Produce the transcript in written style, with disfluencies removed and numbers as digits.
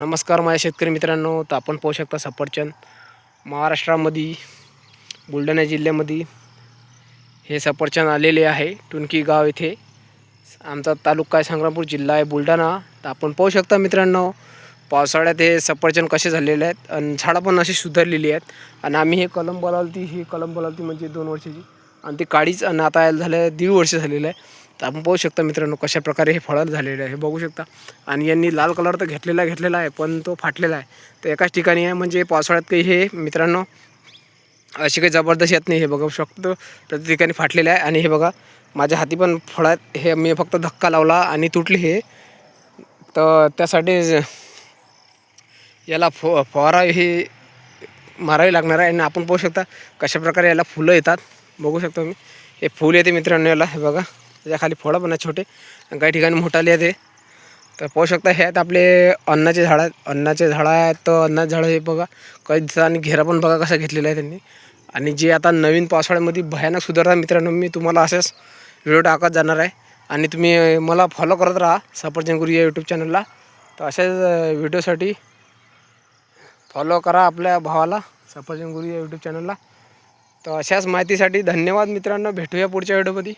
नमस्कार माझ्या शेतकरी मित्रांनो. तर आपण पाहू शकता सफरचंद महाराष्ट्रामध्ये बुलढाणा जिल्ह्यामध्ये हे सफरचंद आलेले आहे. टुनकी गाव येथे आमचा तालुका आहे, संग्रामपूर जिल्हा आहे बुलढाणा. तर आपण पाहू शकता मित्रांनो, पावसाळ्यात हे सफरचंद कसे झालेले आहेत आणि झाडं पण अशी सुधारलेली आहेत. आणि आम्ही हे कलम बोलावती म्हणजे 2 वर्षाची, आणि ती काळीच, आणि आता यायला झालं 1.5 वर्ष झालेलं आहे. तर आपण पाहू शकता मित्रांनो कशा प्रकारे हे फळं झालेलं आहे, हे बघू शकता. आणि यांनी लाल कलर तर घेतलेला आहे, पण तो फाटलेला आहे. तर एकाच ठिकाणी आहे, म्हणजे पावसाळ्यात काही हे मित्रांनो अशी काही जबरदस्त येत नाही. हे बघू शकतो प्रत्येक ठिकाणी फाटलेलं आहे. आणि हे बघा माझ्या हाती पण फळं आहेत. हे मी फक्त धक्का लावला आणि तुटले हे. तर त्यासाठी याला फवारा हे मारावी लागणार आहे. आणि आपण पाहू शकता कशाप्रकारे याला फुलं येतात, बघू शकता मी. हे फूल येते मित्रांनो याला, हे बघा त्याच्या खाली फळं पण आहेत छोटे, आणि काही ठिकाणी मोठाले येते. तर पाहू शकता हे आहेत आपले अन्नाचे झाडं आहेत. तर अन्नाचे झाडं हे बघा काही दिवसात, आणि घेरा पण बघा कसा घेतलेला आहे त्यांनी. आणि जे आता नवीन पावसाळ्यामध्ये भयानक सुधारतात मित्रांनो, मी तुम्हाला असेच व्हिडिओ टाकत जाणार आहे. आणि तुम्ही मला फॉलो करत राहा सफरचंद गुरु या यूट्यूब चॅनलला. तर अशाच व्हिडिओसाठी फॉलो करा आपल्या भावाला, सफरचंद गुरु या यूट्यूब चॅनलला. तर अशाच माहितीसाठी धन्यवाद मित्रांनो. भेटूया पुढच्या व्हिडिओमध्ये.